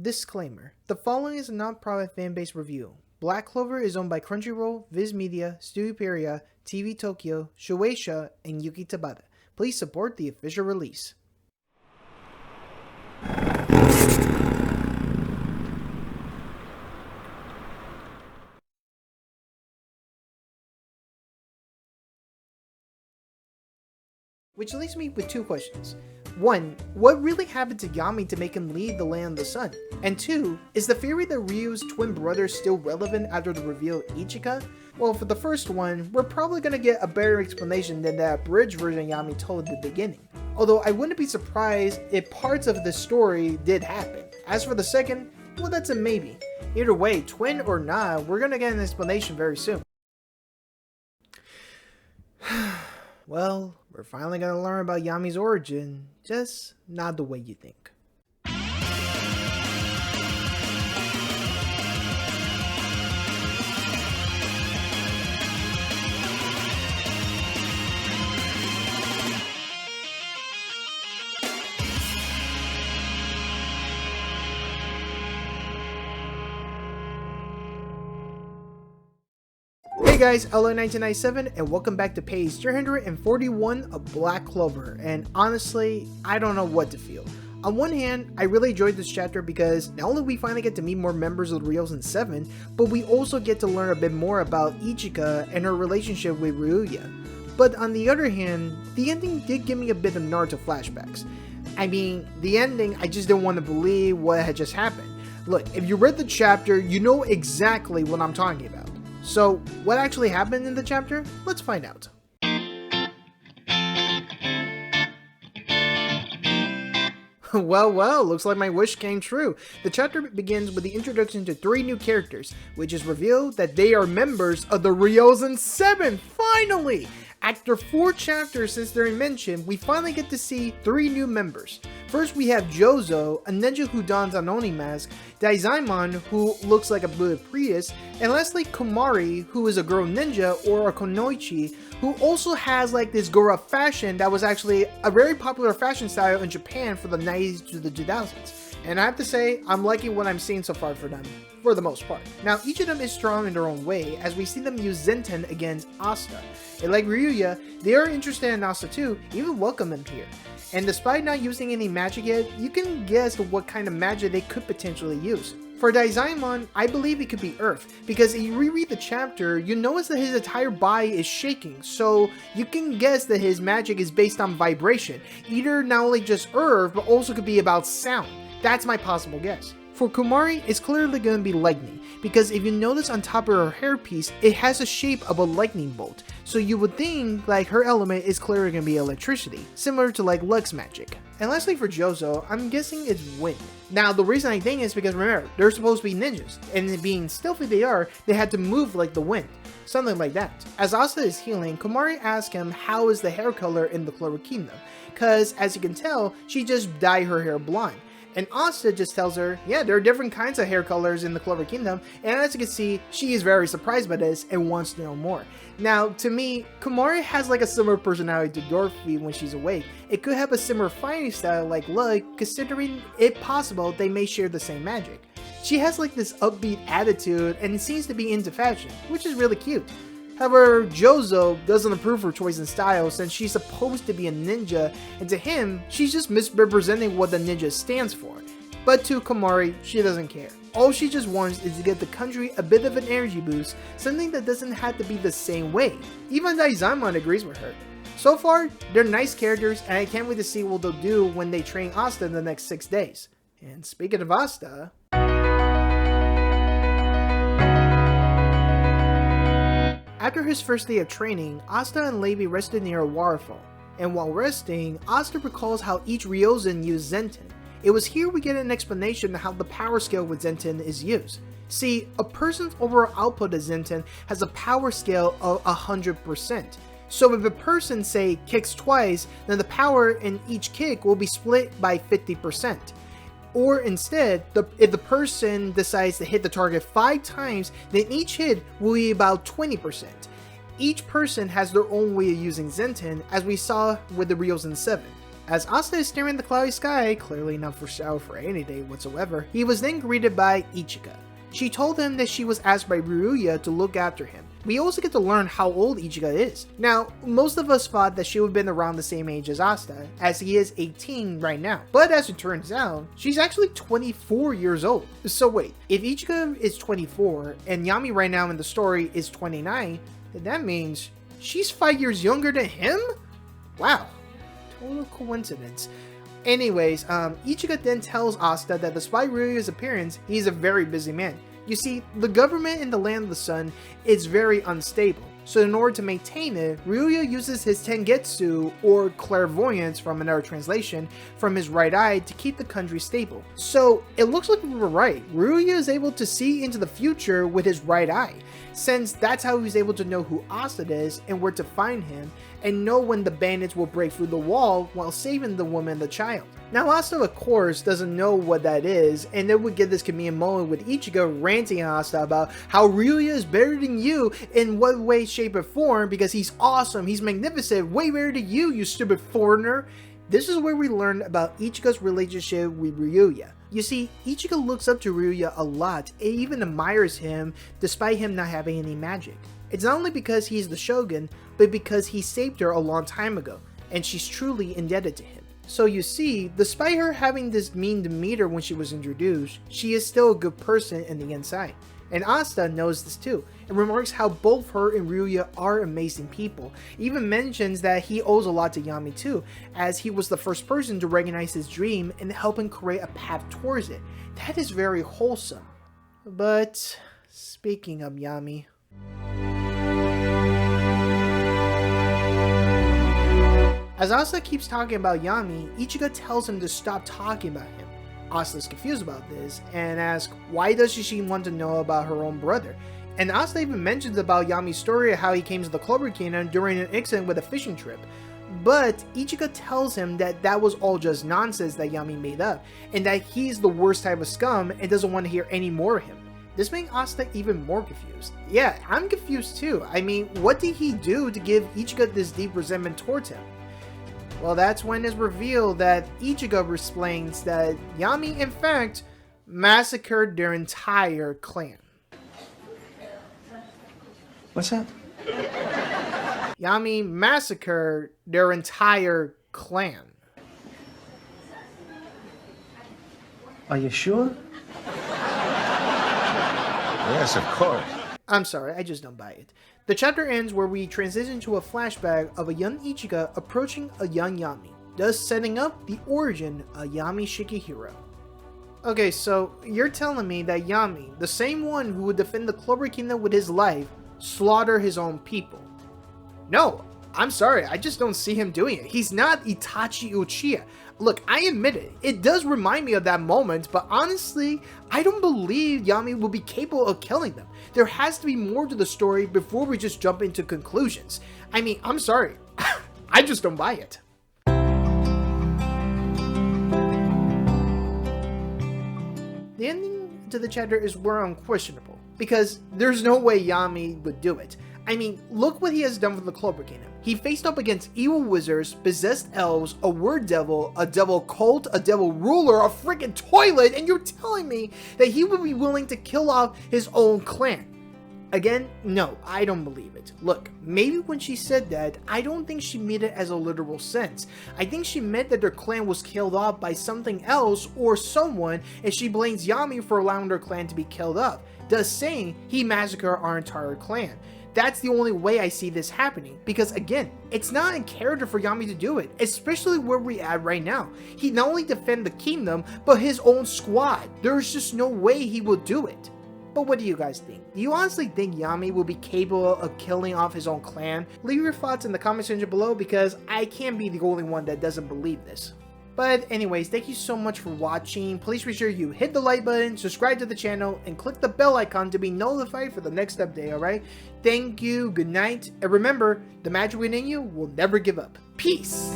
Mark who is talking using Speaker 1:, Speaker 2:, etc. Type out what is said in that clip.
Speaker 1: Disclaimer: the following is a non-profit fan-based review. Black Clover is owned by Crunchyroll, Viz Media, Studio Pieria, TV Tokyo, Shueisha, and Yuki Tabata. Please support the official release. Which leaves me with two questions. 1. What really happened to Yami to make him leave the Land of the Sun? And 2. Is the theory that Ryu's twin brother still relevant after the reveal of Ichika? Well, for the first one, we're probably gonna get a better explanation than that bridge version Yami told at the beginning. Although I wouldn't be surprised if parts of the story did happen. As for the second, well, that's a maybe. Either way, twin or not, we're gonna get an explanation very soon. Well, we're finally gonna learn about Yami's origin, just not the way you think. Hey guys, LO1997 and welcome back to page 341 of Black Clover, and honestly, I don't know what to feel. On one hand, I really enjoyed this chapter because not only we finally get to meet more members of the Ryuzen Seven, but we also get to learn a bit more about Ichika and her relationship with Ryuya. But on the other hand, the ending did give me a bit of Naruto flashbacks. I mean, the ending, I just didn't want to believe what had just happened. Look, if you read the chapter, you know exactly what I'm talking about. So, what actually happened in the chapter? Let's find out. Well, looks like my wish came true. The chapter begins with the introduction to 3 new characters, which is revealed that they are members of the Ryuzen Seven, finally! After 4 chapters since their invention, we finally get to see 3 new members. First we have Jozo, a ninja who dons an Oni mask, Daizaimon, who looks like a Buddha priest, and lastly Kumari, who is a girl ninja or a konoichi, who also has like this Gora fashion that was actually a very popular fashion style in Japan for the 90s to the 2000s. And I have to say, I'm liking what I'm seeing so far for them, for the most part. Now, each of them is strong in their own way, as we see them use Zenten against Asta. And like Ryuya, they are interested in Asta too, even welcome them here. And despite not using any magic yet, you can guess what kind of magic they could potentially use. For Daizaimon, I believe it could be Earth, because if you reread the chapter, you notice that his entire body is shaking, so you can guess that his magic is based on vibration, either not only just Earth, but also could be about sound. That's my possible guess. For Kumari, it's clearly going to be lightning, because if you notice on top of her hairpiece, it has the shape of a lightning bolt, so you would think like her element is clearly going to be electricity, similar to like Lux magic. And lastly for Jozo, I'm guessing it's wind. Now the reason I think is because remember, they're supposed to be ninjas, and being stealthy they had to move like the wind. Something like that. As Asta is healing, Kumari asks him how is the hair color in the Clover Kingdom, cause as you can tell, she just dyed her hair blonde. And Asta just tells her, yeah, there are different kinds of hair colors in the Clover Kingdom, and as you can see, she is very surprised by this and wants to know more. Now, to me, Kumari has like a similar personality to Dorothy when she's awake. It could have a similar fighting style like Lug, considering it possible they may share the same magic. She has like this upbeat attitude and seems to be into fashion, which is really cute. However, Jozo doesn't approve her choice in style since she's supposed to be a ninja, and to him, she's just misrepresenting what the ninja stands for. But to Kumari, she doesn't care. All she just wants is to get the country a bit of an energy boost, something that doesn't have to be the same way. Even Daizaimon agrees with her. So far, they're nice characters, and I can't wait to see what they'll do when they train Asta in the next 6 days. And speaking of Asta... After his first day of training, Asta and Levi rested near a waterfall, and while resting, Asta recalls how each Ryuzen used Zenten. It was here we get an explanation of how the power scale with Zenten is used. See, a person's overall output of Zenten has a power scale of 100%. So if a person, say, kicks twice, then the power in each kick will be split by 50%. Or instead, if the person decides to hit the target 5 times, then each hit will be about 20%. Each person has their own way of using Zenten, as we saw with the Ryuzen 7. As Asta is staring at the cloudy sky, clearly not for sale for any day whatsoever, he was then greeted by Ichika. She told him that she was asked by Ryuya to look after him. We also get to learn how old Ichika is. Now, most of us thought that she would have been around the same age as Asta, as he is 18 right now. But as it turns out, she's actually 24 years old. So wait, if Ichika is 24, and Yami right now in the story is 29, then that means she's 5 years younger than him? Wow, total coincidence. Anyways, Ichika then tells Asta that despite Ryuya's appearance, he's a very busy man. You see, the government in the Land of the Sun is very unstable, so in order to maintain it, Ryuya uses his Tengetsu, or clairvoyance from another translation, from his right eye to keep the country stable. So it looks like we were right, Ryuya is able to see into the future with his right eye, since that's how he's able to know who Asta is and where to find him, and know when the bandits will break through the wall while saving the woman and the child. Now Asta of course doesn't know what that is, and then we get this convenient moment with Ichika ranting at Asta about how Ryuya is better than you in what way, shape, or form because he's awesome, he's magnificent, way better than you stupid foreigner. This is where we learn about Ichika's relationship with Ryuya. You see, Ichika looks up to Ryuya a lot and even admires him despite him not having any magic. It's not only because he's the shogun, but because he saved her a long time ago, and she's truly indebted to him. So you see, despite her having this mean demeanor when she was introduced, she is still a good person in the inside. And Asta knows this too, and remarks how both her and Ryuya are amazing people. Even mentions that he owes a lot to Yami too, as he was the first person to recognize his dream and help him create a path towards it. That is very wholesome. But, speaking of Yami... As Asta keeps talking about Yami, Ichika tells him to stop talking about him. Asta is confused about this and asks why does she want to know about her own brother. And Asta even mentions about Yami's story of how he came to the Clover Kingdom during an incident with a fishing trip. But Ichika tells him that that was all just nonsense that Yami made up, and that he's the worst type of scum and doesn't want to hear any more of him. This makes Asta even more confused. Yeah, I'm confused too. I mean, what did he do to give Ichika this deep resentment towards him? Well, that's when it's revealed that Ichika explains that Yami, in fact, massacred their entire clan.
Speaker 2: What's that?
Speaker 1: Yami massacred their entire clan.
Speaker 2: Are you sure?
Speaker 3: Yes, of course.
Speaker 1: I'm sorry, I just don't buy it. The chapter ends where we transition to a flashback of a young Ichika approaching a young Yami, thus setting up the origin of Yami Shikihiro. Okay, so you're telling me that Yami, the same one who would defend the Clover Kingdom with his life, slaughtered his own people? No, I'm sorry, I just don't see him doing it. He's not Itachi Uchiha. Look, I admit it, it does remind me of that moment, but honestly, I don't believe Yami will be capable of killing them. There has to be more to the story before we just jump into conclusions. I mean, I'm sorry, I just don't buy it. The ending to the chapter is more unquestionable, because there's no way Yami would do it. I mean, look what he has done for the Clover Kingdom. He faced up against evil wizards, possessed elves, a word devil, a devil cult, a devil ruler, a freaking toilet, and you're telling me that he would be willing to kill off his own clan? Again, no, I don't believe it. Look, maybe when she said that, I don't think she meant it as a literal sense. I think she meant that their clan was killed off by something else or someone, and she blames Yami for allowing their clan to be killed off, thus saying he massacred our entire clan. That's the only way I see this happening, because again, it's not in character for Yami to do it, especially where we're at right now. He not only defend the kingdom, but his own squad. There's just no way he will do it. But what do you guys think? Do you honestly think Yami will be capable of killing off his own clan? Leave your thoughts in the comment section below, because I can't be the only one that doesn't believe this. But anyways, thank you so much for watching. Please be sure you hit the like button, subscribe to the channel, and click the bell icon to be notified for the next update, alright? Thank you, good night, and remember, the magic within you will never give up. Peace!